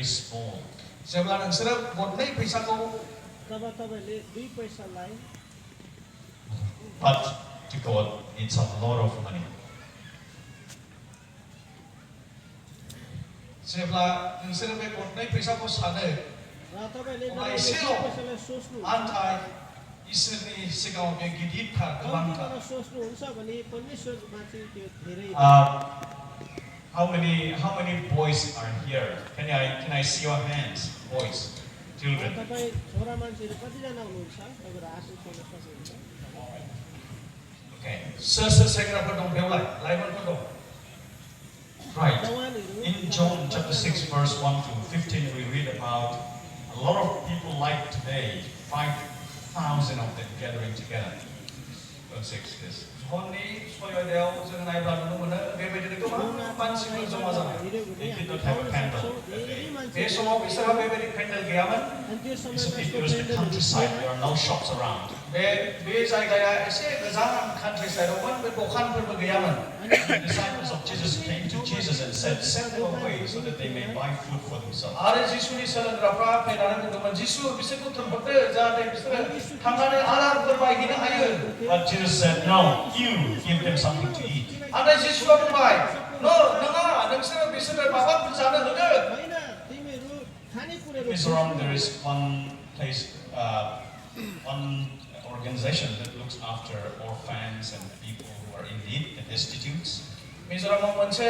very small. जेब्ला नोंसोरो गरनै फैसाखौ But to God, it's a lot of money. जेब्ला नोंसोरो बे गरनै फैसाखौ सानो अब्ला एसेल' नाथाय इसोरनि सिगाङाव बे गिदिरथार गोबांथार How many boys are here? Can I see your hands, boys, children? Okay. सोर सेंग्राफोर दं बेवलाय लाइमोनफोर दं? Right. In John chapter 6 verse 1 to 15 we read about a lot of people like today, 5,000 of them gathering together. John 6 this. हरनि सयदायाव जों नायब्ला नुनो mono बेबायदिनो गोबां मानसिफोर जमा जानाय। They did not have a candle. बे समाव बिसोरहा बेबायदि पेन्डेल गैयामोन। It was the countryside. There are no shops around. बे जायगाया एसे गोजान कान्ट्रि साइडआवमोन बे दखानफोरबो गैयामोन। The disciples of Jesus came to Jesus and said, "Send them away so that they may buy food for themselves." आरो जिसुनि सोलोंग्राफ्रा फैनानै बुंदोंमोन जिसु बिसोरखौ थोनहरदो जाहाथे बिसोरो थांनानै आदारफोर बायहैनो हायो। But Jesus said, "No, you give them something to eat." नाथाय जिसुआ बुंबाय नङा नोंसोरो बिसोरनो माबाफोर जानो होदो। Miss Aram, there is one place, one organization that looks after orphans and people who are in need, the destitutes. मिजोरामाव मोनसे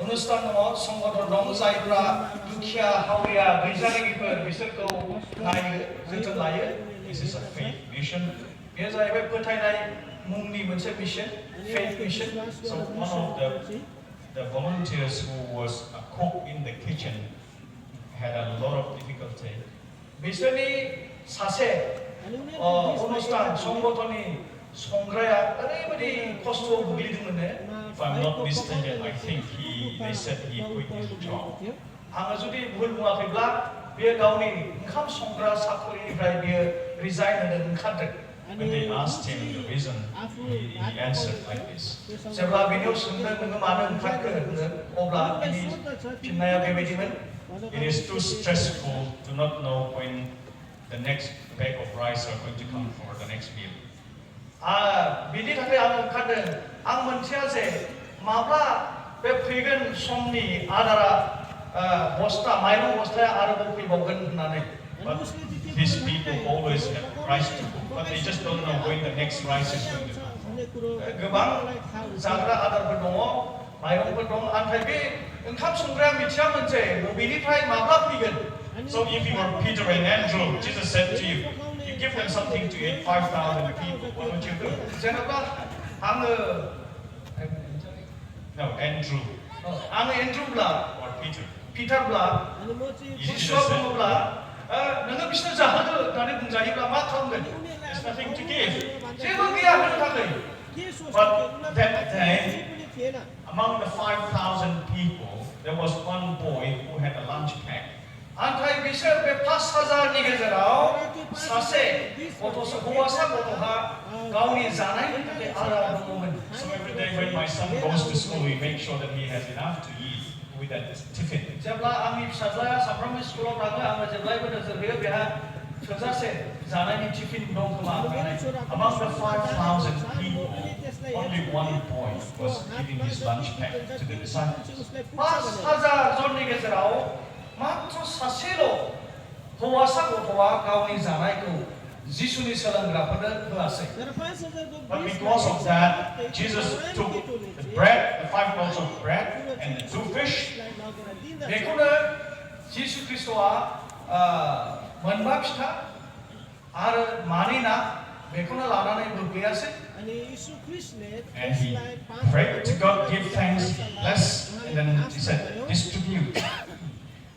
अनुष्ठान दङ संगठन दं जायफ्रा दुखिया हावरिया गैजारोङिफोर बिसोरखौ नायो जोथोन लायो। This is a faith mission. बेयो जाहैबाय फोथायनाय मुंनि मोनसे mission, faith mission. So one of the volunteers who was a cook in the kitchen had a lot of difficulty. बिसोरनि सासे अनुष्ठान संगठननि संग्राया ओरैबायदि खस्थ'आव गोग्लैदोंमोन। If I'm not mistaken, I think they said he quit his job. आङो जुदि भुल बुङाखैब्ला बेयो गावनि ओंखाम संग्रा साखरिनिफ्राय बेयो रिजाइन होनो ओंखारदों। When they asked him the reason, he answered like this. जेब्ला बेनियाव सोंदों नोङो मानो ओंखारखो होनदों अब्ला बिनि फिननाया बेबायदिमोन। It is too stressful to not know when the next bag of rice are going to come for the next meal. बिनि थाखाय आं ओंखारदों आं मोनथिया जे माब्ला बे फैगोन समनि आदारा बस्ता माइरं बस्ताया आरोबाव फैबावगोन होननानै। But these people always have rice to cook, but they just don't know when the next rice is going to come. गोबां जाग्रा आदारफोर दङ माइरंफोर दं नाथाय बे ओंखाम संग्राया मिथियामोन जे बबेनिफ्राय माब्ला फैगोन। So if you were Peter and Andrew, Jesus said to you, "You give them something to eat, 5,000 people. What would you do?" जेनेबा आङो No, Andrew एन्ड्रुब्ला or Peter. पिटारब्ला जिसुआ बुङोब्ला नोङो बिसोरनो जाहोदो होननानै बुंजायोब्ला मा खालामगोन? There's nothing to give. जेबो गैया होनो थाखाय। But that day, among the 5,000 people, there was one boy who had a lunch pack. नाथाय बिसोर बे 5,000नि गेजेराव सासे हौवासा गथ'हा गावनि जानायनि थाखाय आदार दङमोन। So every day when my son goes to school, we make sure that he has enough to eat with that tiffin. जेब्ला आंनि फिसाज्लाया सानफ्रोमबो स्कुलाव थाङो आङो जेब्लायबो नोजोर होयो बेहा थोजासे जानायनि टिफिन दं खोमा होननानै। Among the 5,000 people, only one boy was giving his lunch pack to the disciples. 5,000 जननि गेजेराव मात्र सासेल' हौवासा गथ'आ गावनि जानायखौ जिसुनि सोलोंग्राफोरनो होआसै। But because of that, Jesus took the bread, the 5 loaves of bread, and the 2 fish. बेखौनो जिसु ख्रिस्ट'आ मोनबा फिथा आरो मानै ना बेखौनो लानानै बोग्लैयासै। And he prayed to God, give thanks, bless, and then he said, distribute.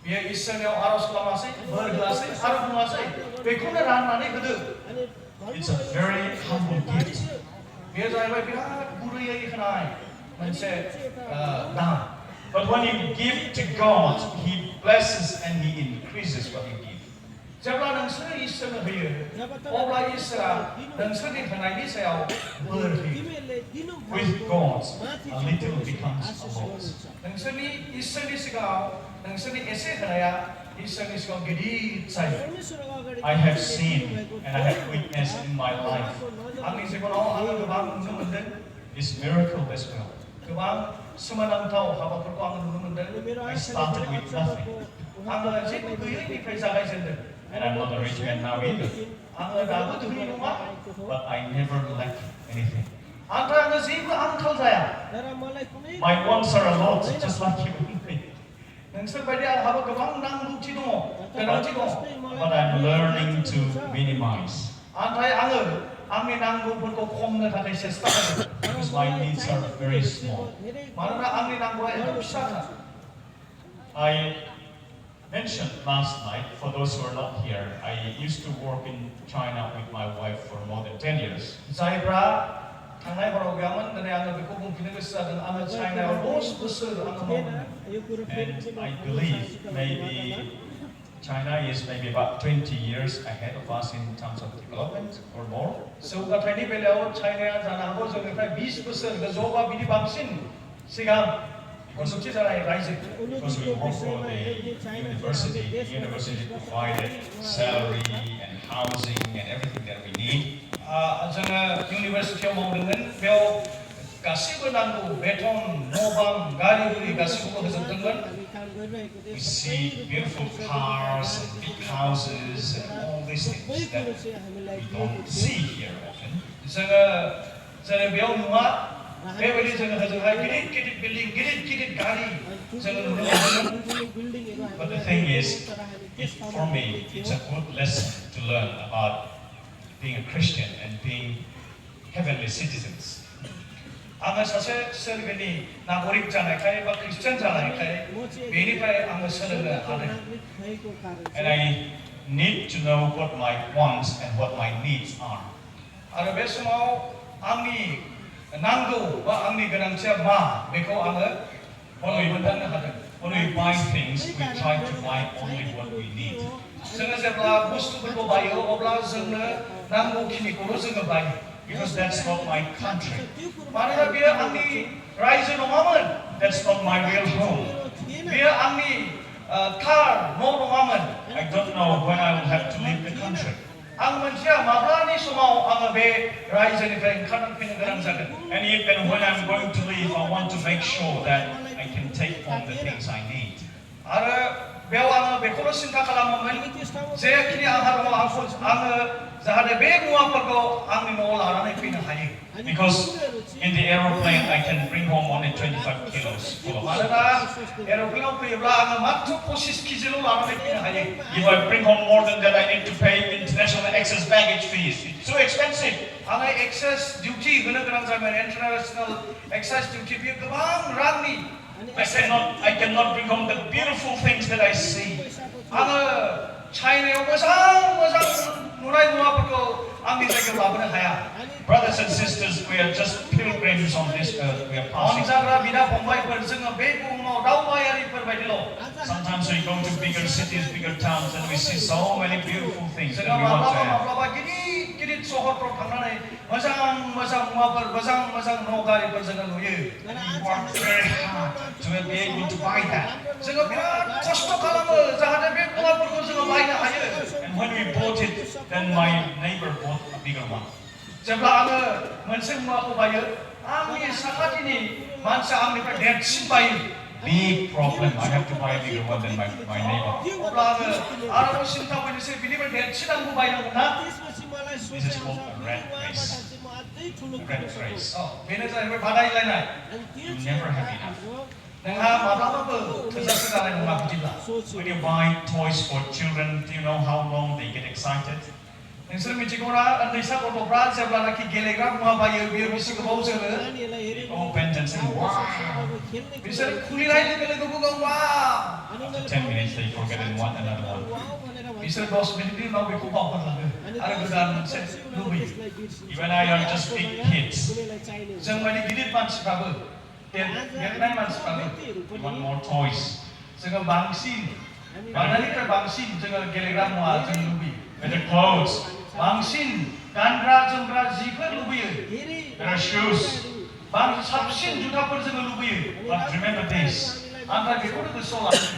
बेयो इसोरनियाव आरज खालामासै बोर होआसै आरो बुङासै बेखौनो राननानै होदो। It's a very humble gift. बेयो जाहैबाय बिराद गुरैयै होनाय मोनसे दान। But when you give to God, He blesses and He increases what you give. जेब्ला नोंसोरो इसोरनो होयो अब्ला इसोरा नोंसोरनि होनायनि सायाव बोर होयो With God, a little becomes a lot. नोंसोरनि इसोरनि सिगाङाव नोंसोरनि एसे होनाया इसोरनि सिगाङाव गिदिर जायो I have seen and I have witnessed in my life आंनि जिबनाव आङो गोबां नुनो मोनदों this miracle as well. गोबां सोमोनांथाव हाबाफोरखौ आङो नुनो मोनदों I started with nothing, आङो जेबो गैयैनिफ्राय जागायजेनदों and I'm not a rich man now either, आङो दाबो धोनि नङा but I never lack anything. नाथाय आङो जेबो आंखाल जाया My wants are a lot, just like you and me. नोंसोर बायदि आंहाबो गोबां नांगौथि दङ गोनांथि दङ But I'm learning to minimize नाथाय आङो आंनि नांगौफोरखौ खमनो थाखाय सेस्ता खालामो because my needs are very small. मानोना आंनि नांगौआ एथ' फिसाथार I mentioned last night, for those who are not here, I used to work in China with my wife for more than 10 years. जायफ्रा थांनाय हराव गैयामोन दिनै आङो बेखौ बुंफिननो गोसो जादों आङो चाइनायाव 10 बोसोर आङो मावदोंमोन And I believe maybe China is maybe about 20 years ahead of us in terms of development or more. जौगाथायनि बेलायाव चाइनाया जानो हागौ जोंनिफ्राय 20 बोसोर गोजौबा बिनि बांसिन सिगां उन्नति जानाय रायजो Because we work for the university provided salary and housing and everything that we need. जोङो इउनिभारसिटियाव मावदोंमोन बेयाव गासिबो नांगौ बेथन न' बां गारि गुरि गासिबो होजोबदोंमोन We see beautiful cars and big houses and all these things that we don't see here often. जोङो जेरै बेयाव नुवा बेबायदि जोङो होजोंहाय गिदिर गिदिर बिल्डिं गिदिर गिदिर गारि जोङो नुनो मोनदोंमोन But the thing is, for me, it's a good lesson to learn about being a Christian and being heavenly citizens. आङो सासे सोरगोनि नागरिक जानायखाय बा ख्रिस्टियान जानायखाय बेनिफ्राय आङो सोलोंनो हादों And I need to know what my wants and what my needs are. आरो बे समाव आंनि नांगौ बा आंनि गोनांथिया मा बेखौ आङो मोनदांनो हादों When we buy things, we try to buy only what we need. जोङो जेब्ला बुस्थुफोरखौ बायो अब्ला जोंनो नांगौखिनिखौल' जोङो bio Because that's not my country. मानोना बेयो आंनि रायजो नङामोन That's not my real home. बेयो आंनि थार न' नङामोन I don't know when I will have to leave the country. आं मोनथिया माब्लानि समाव आङो बे रायजोनिफ्राय ओंखारफिननो गोनां जागोन And even when I'm going to leave, I want to make sure that I can take on the things I need. आरो बेयाव आङो बेखौल' सिन्था खालामोमोन जेखिनि आंहा दङ आङो जाहाथे बे मुवाफोरखौ आंनि न'आव लानानै फैनो हायो Because in the aeroplane, I can bring home only 25 kilos full of food. मानोना एर'प्लेनाव फैयोब्ला आङो मात्र 25 केजिल' लानानै फैनो हायो If I bring home more than that, I need to pay international excess baggage fees. It's too expensive. आङो access duty होनो गोनां जागोन इन्टारनेशनेल एक्सेस डिउटि बेयो गोबां रांनि I cannot bring home the beautiful things that I see. आङो चाइनायाव मोजां नुनाय मुवाफोरखौ आंनि जायगायाव लाबोनो हाया Brothers and sisters, we are just pilgrims on this earth. We are passing. अनजाग्रा बिदा फंबायफोर जोङो बे बुहुमाव दावबायारिफोर बायदिल' Sometimes we go to bigger cities, bigger towns, and we see so many beautiful things that जोङो we want to have. माब्लाबा गिदिर सहरफ्राव थांनानै मोजां मुवाफोर मोजां न' गारिफोर जोङो नुयो We work very hard to be able to buy that. जोङो बिराद खस्थ' खालामो जाहाथे बे मुवाफोरखौ जोङो बायनो हायो And when we bought it, then my neighbor bought a bigger one. जेब्ला आङो मोनसे मुवाखौ बायो आंनि साखाथिनि मानसिया आंनिफ्राय देरसिन bio Big problem. I have to buy a bigger one than my neighbor. अब्ला आङो आरोबाव सिन्था फैनोसै बिनिफ्राय देरसिन आंबो बायनांगोन ना This is called a rat race. A rat race. बेनो जाहैबाय बादायलायनाय You never have enough. नोंहा माब्लाबाबो थोजासे जानाय नङा बिदिब्ला When you buy toys for children, do you know how long they get excited? नोंसोर मिथिगौना उन्दैसा गथ'फ्रा जेब्लानाखि गेलेग्रा मुवा बायो बियो बेसे गोबाव जोङो They open and say, wow. बिसोर खुलिनाय लोगो लोगो बुङो वाव After 10 minutes, they forget and want another one. बिसोर 10 मिनिटनि उनाव बेखौ बावगारलाङो आरो गोदान मोनसे लुबैयो You and I are just big kids. जों बायदि गिदिर मानसिफ्राबो देरनाय मानसिफ्राबो We want more toys. जोङो बांसिन बांनायनिफ्राय बांसिन जोङो गेलेग्रा मुवा जों better clothes, बांसिन गानग्रा जोमग्रा जिफोर लुबैयो better shoes. बांसिन साबसिन जुथाफोर जोङो लुबैयो But remember this, नाथाय बेखौनो गोसोआव लाखि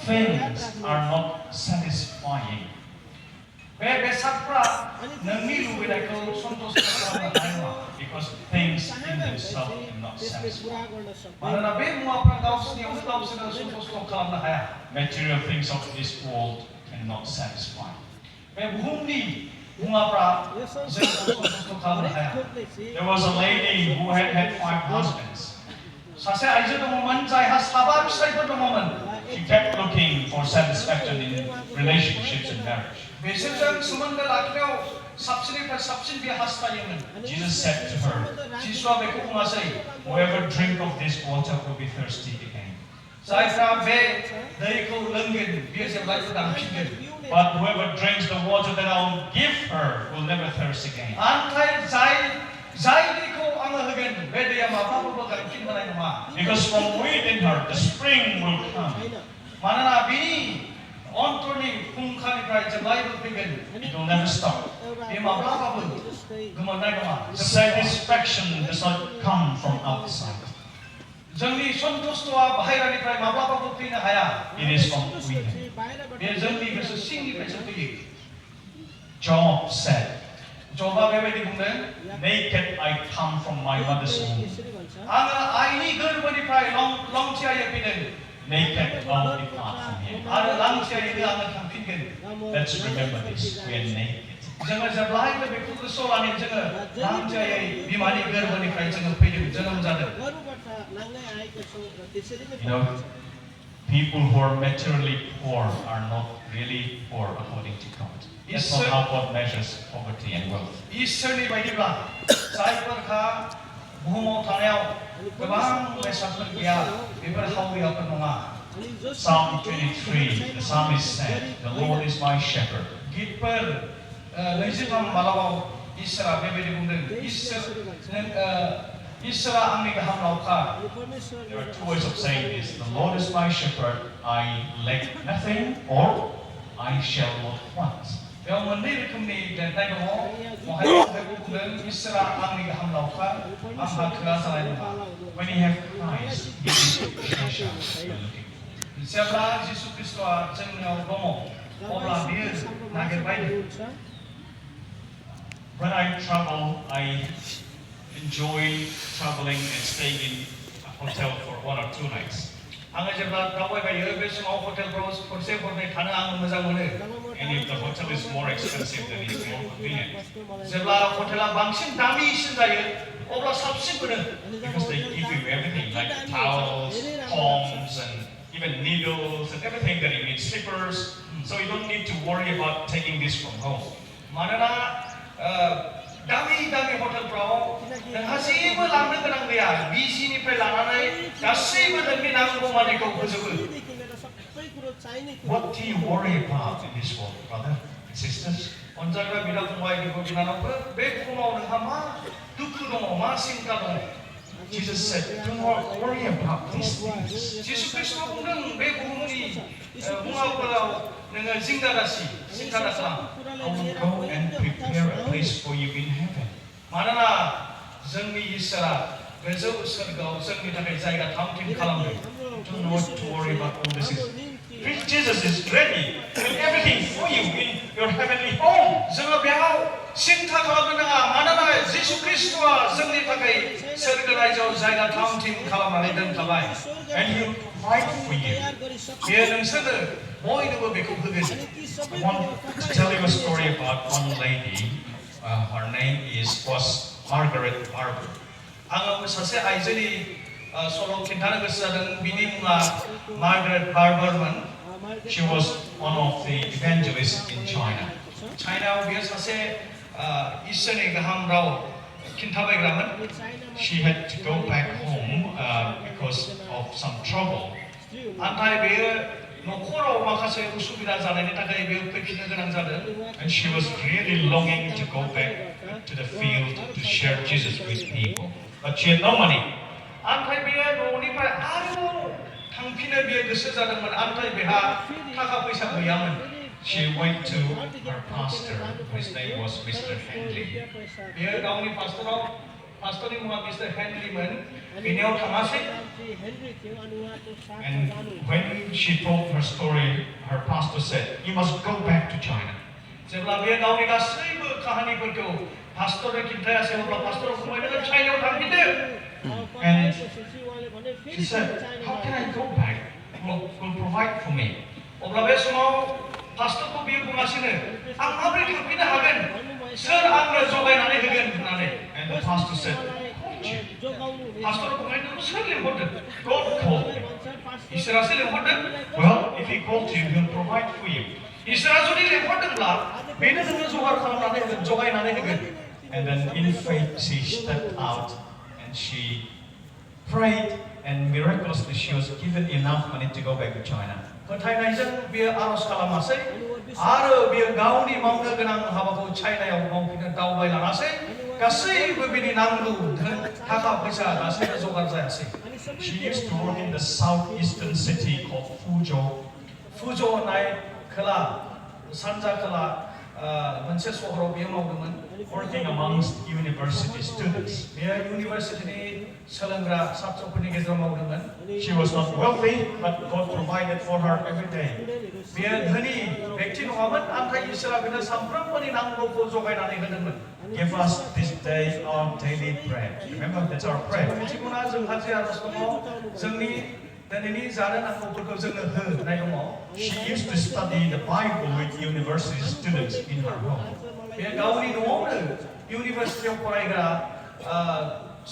things are not satisfying. बे बेसादफ्रा नोंनि लुबैनायखौ सन्थुष्ट खालामनो हानाय नङा Because things in themselves cannot satisfy. मानोना बे मुवाफ्रा गावसोरनियावनो गावसोरनो सन्थुष्ट खालामनो हाया Material things of this world cannot satisfy. बे बुहुमनि मुवाफ्रा जोंखौ सन्थुष्ट खालामनो हाया There was a lady who had 5 husbands. सासे आइजो दङमोन जायहा 7 फिसायफोर दङमोन She kept looking for satisfaction in relationships and marriage. बिसोरजों सोमोन्दो लाखिनायाव साबसिननिफ्राय साबसिन बे हास्थायोमोन Jesus said to her, जिसुआ बेखौ बुङासै whoever drink of this water will be thirsty again. जायफ्रा बे दैखौ लोंगोन बियो जेब्लायबो गांफिनगोन But whoever drinks the water that I'll give her will never thirst again. नाथाय जाय दैखौ आङो होगोन बे दैया माब्लाबाबो गांफिनहोनाय नङा Because from within her the spring will come. मानोना बिनि अन्तरनि फुंखानिफ्राय जेब्लायबो फैगोन It will never stop. बे माब्लाबाबो गोमोरनाय नङा Satisfaction does not come from outside. जोंनि सन्तुष्टआ बाहेरानिफ्राय माब्लाबाबो फैनो हाया It is from within. बे जोंनि गोसो सिंनिफ्रायसो फैयो Job said, जबा बेबायदि बुंदों naked I come from my mother's womb. आङो आइनि गोरबोनिफ्राय लंथियायै फैदों Naked I'll depart from here. आरो लांथियायैनो आङो थांफिनगोन Let's remember this. We are naked. जोङो जेब्लायबो बेखौ गोसोआव लानानै जोङो लांथियायै बिमानि गोरबोनिफ्राय जोङो फैदों जोनोम जादों You know, people who are materially poor are not really poor according to God. That's not how God measures poverty and wealth. इसोरनि बायदिब्ला जायफोरहा बुहुमाव थानायाव गोबां बेसादफोर गैया बेफोर हावरियाफोर नङा Psalm 23, the psalmist said, the Lord is my shepherd. गीतफोर 23 मालाबाव इसोरा बेबायदि बुंदों इसोरा आंनि गाहाम लावखार There are 2 ways of saying this. The Lord is my shepherd, I lack nothing, or I shall not want. बेयाव मोननै रोखोमनि लिरनाय दङ महाय बुंदों इसोरा आंनि गाहाम लावखार आंहा थोआ जानाय नङा When you have Christ, He is the treasure you're looking for. जेब्ला जिसु ख्रीष्टआ जोंनाव दङ अब्ला बियो नागिरबाय When I travel, I enjoy traveling and staying in a hotel for 1 or 2 nights. आङो जेब्ला दावबायबायो बे समाव हटेलफोराव खनसे खननै थानो आङो मोजां mono And if the hotel is more expensive, then it's more convenient. जेब्ला हटेला बांसिन दामिसिन जायो अब्ला साबसिन mono Because they give you everything like towels, combs, and even needles and everything that you need, slippers. So you don't need to worry about taking this from home. मानोना दामि हटेलफ्राव नोंहा जेबो लांनो गोनां गैया बिजिनिफ्राय लानानै गासैबो नोंनि नांगौमानिखौ होजोबो What do you worry about in this world, brother and sisters? अनजाग्रा बिदा फंबाय बिब' बिनानावफोर बे बुहुमाव नोंहा मा दुखु दङ मा सिन्ता दङ Jesus said, do not worry about these things. जिसु ख्रीष्टआ बुंदों बे बुहुमनि मुवाफोराव नोङो जिंगा दासि सिन्ता दाखालाम I will go and prepare a place for you in heaven. मानोना जोंनि इसोरा गोजौ सोरगोआव जोंनि थाखाय जायगा थाम-थिम खालामदों Do not worry about all this. Jesus is ready with everything for you in your heavenly home. जोङो बेयाव सिन्ता खालामनो नाङा मानोना जिसु ख्रीष्टआ जोंनि थाखाय सोरगो रायजोआव जायगा थाम-थिम खालामनानै दोनखाबाय And He will provide for you. बेयो नोंसोरनो बयनोबो बेखौ होगोन I want to tell you a story about one lady. Her name was Margaret Barber. आङो सासे आइजोनि सल' खिन्थानो गोसो जादों बिनि मुङा मार्गारेट बार्बारमोन She was one of the evangelists in China. चाइनायाव बियो सासे इसोरनि गाहाम Rao खिन्थाबायग्रामोन She had to go back home because of some trouble. नाथाय बेयो न'खराव माखासे उसुबिदा जानायनि थाखाय बेयो फैफिननो गोनां जादों And she was really longing to go back to the field to share Jesus with people. But she had no money. नाथाय बेयो न'निफ्राय आरोबाव थांफिनो बियो गोसो जादोंमोन नाथाय बेहा थाखा फैसा गैयामोन she went to her pastor, whose name was Mr. Henley. बियो गावनि pastorनि मुङा मिस्टार हेनरीमोन बिनियाव थाङासै And when she told her story, her pastor said, "You must go back to China." जेब्ला बियो गावनि गासैबो काहानिफोरखौ पास्टरनो खिन्थायासै अब्ला पास्टरा बुंबाय नोङो चाइनायाव थांफिनदो And she said, "How can I go back? Will provide for me." अब्ला बे समाव पास्टरखौ बियो बुङासिनो आं माबोरै थांफिननो हागोन सोर आंनो जगायनानै होगोन होननानै And the pastor said, पास्टरा बुंबाय नों सोर लिंहरदों "God called you." इसोरासो लिंहरदों Well, if he called you, he'll provide for you. इसोरा जुदि लिंहरदोंब्ला बेनो नोंनो जगार खालामनानै होगोन जगायनानै होगोन And then in faith, she stepped out and she prayed, and miraculously she was given enough money to go back to China. फोथायनायजों बियो आरज खालामासै आरो बियो गावनि मावनो गोनां हाबाखौ चाइनायाव मावफिननो दावबायलाङासै गासैबो बिनि नांगौ थाखा फैसा गासैबो जगार जायासै She used to work in the southeastern city called Fuzhou. फुज' होननाय खोला सानजा खोला मोनसे सहराव बियो मावदोंमोन Working amongst university students. बियो इउनिभारसिटिनि सोलोंग्रा छात्रफोरनि गेजेराव मावदोंमोन She was not wealthy, but God provided for her every day. बियो धोनि व्यक्ति नङामोन नाथाय इसोरा बिनो सानफ्रोमबोनि नांगौखौ जगायनानै होदोंमोन Give us this day our daily bread. Remember, that's our prayer. मिथिगौना जोंहा जे आरज दङ जोंनि दिनैनि जानो नांगौफोरखौ जोंनो हो होननाय दङ She used to study the Bible with university students in her home. बे गावनि न'आवनो इउनिभारसिटियाव फरायग्रा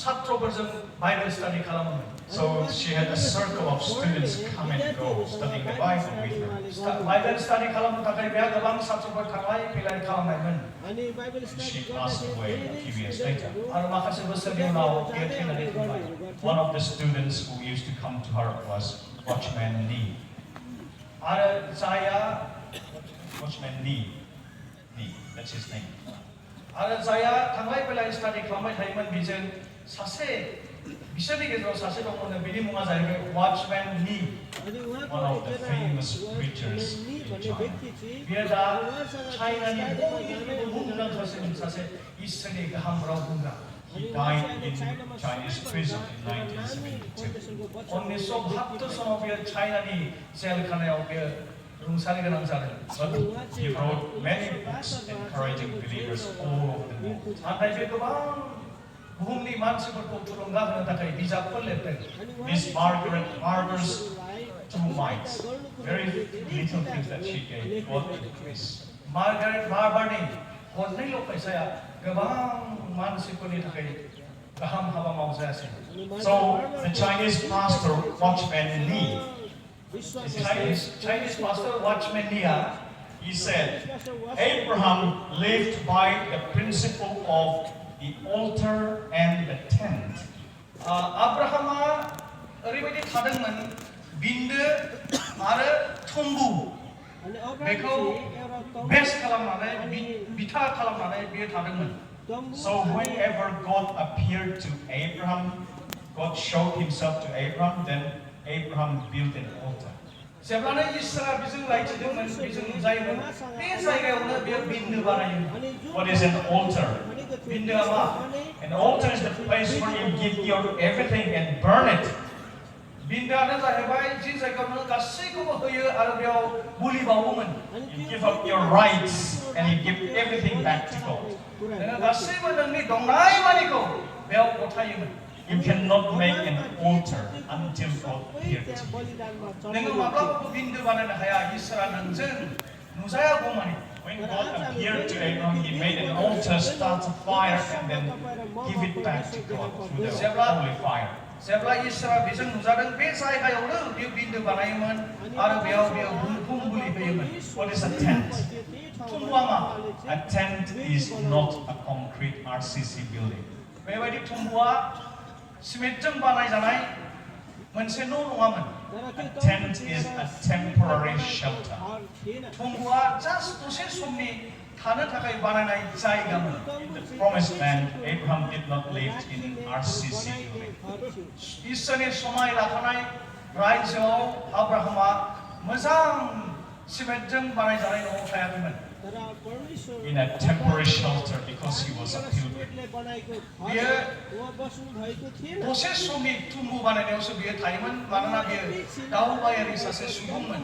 छात्रफोरजों बाइबेल स्टाडि खालामोमोन So she had a circle of students come and go studying the Bible with her. Bible study खालामनो थाखाय बेहा गोबां छात्रफोर थांलाय फैलाय खालामनायमोन She passed away a few years later. आरो माखासे बोसोरनि उनाव बियो थैनानै थांबाय One of the students who used to come to her was Watchman Nee. आरो जाया Watchman Nee. Nee, that's his name. आरो जाया थांलाय फैलाय स्टाडि खालामबाय थायोमोन बिजों सासे बिसोरनि गेजेराव सासे दंमोन बिनि मुङा जाहैबाय watchmen knee One of the famous preachers in China. बियो दा चाइनानि बयनिख्रुइबो मुंदांखासिन सासे इसोरनि गाहाम Rao बुंग्रा He died in Chinese prison in 1972. 1972 सनाव बियो चाइनानि जेल खानायाव बियो रुंसारि गोनां जादों But he wrote many books encouraging believers all over the world. नाथाय बे गोबां बुहुमनि मानसिफोरखौ थुलुंगा होनो थाखाय बिजाबफोर लिरदों Miss Margaret Barber's two mites, very little things that she gave, God increased. Margaret बारबारनि हरनैल' फैसाया गोबां मानसिफोरनि थाखाय गाहाम हाबा मावजायासै So the Chinese pastor Watchman Nee, Chinese pastor Watchman Nee, he said, Abraham lived by the principle of the altar and the tent. आब्राहामा ओरैबायदि थादोंमोन बिन्दो आरो थम्बु बेखौ बेस खालामनानै बिथा खालामनानै बियो थादोंमोन So whenever God appeared to Abraham, God showed himself to Abraham, then Abraham built an altar. जेब्लानो इसोरा बिजों रायथिदोंमोन बिजों नुजायोमोन बे जायगायावनो बियो बिन्दो बानायोमोन What is an altar? बिन्दोआ मा An altar is the place where you give your everything and burn it. बिन्दोआनो जाहैबाय जि जायगायाव नों गासैखौबो होयो आरो बेयाव बुलि बावोमोन You give up your rights and you give everything back to God. नोङो गासैबो नोंनि दंनाय मानिखौ बेयाव गथायोमोन You cannot make an altar until God appeared to you. नोङो माब्लाबाबो बिन्दो बानायनो हाया इसोरा नोंजों नुजायागौमानि When God appeared to Abraham, he made an altar, started a fire, and then give it back to God through the holy fire. जेब्ला इसोरा बेजों नुजादों बे जायगायावनो बियो बिन्दो बानायोमोन आरो बेयाव बियो बुलि होयोमोन What is a tent? थुम्बुआ मा A tent is not a concrete RCC building. बेबायदि थुम्बुआ सिमेन्टजों बानायजानाय मोनसे न' नङामोन A tent is a temporary shelter. थुम्बुआ जास्ट दसे समनि थानो थाखाय बानायनाय जायगामोन In the promised land, Abraham did not live in RCC building. इसोरनि समाय लाफानाय रायजोआव आब्राहामा मोजां सिमेन्टजों बानायजानाय न'आव थायाखैमोन In a temporary shelter because he was a pilgrim. बियो दसे समनि तुम्बु बानायनायावसो बियो थायोमोन मानोना बियो दावबायारि सासे सुबुंमोन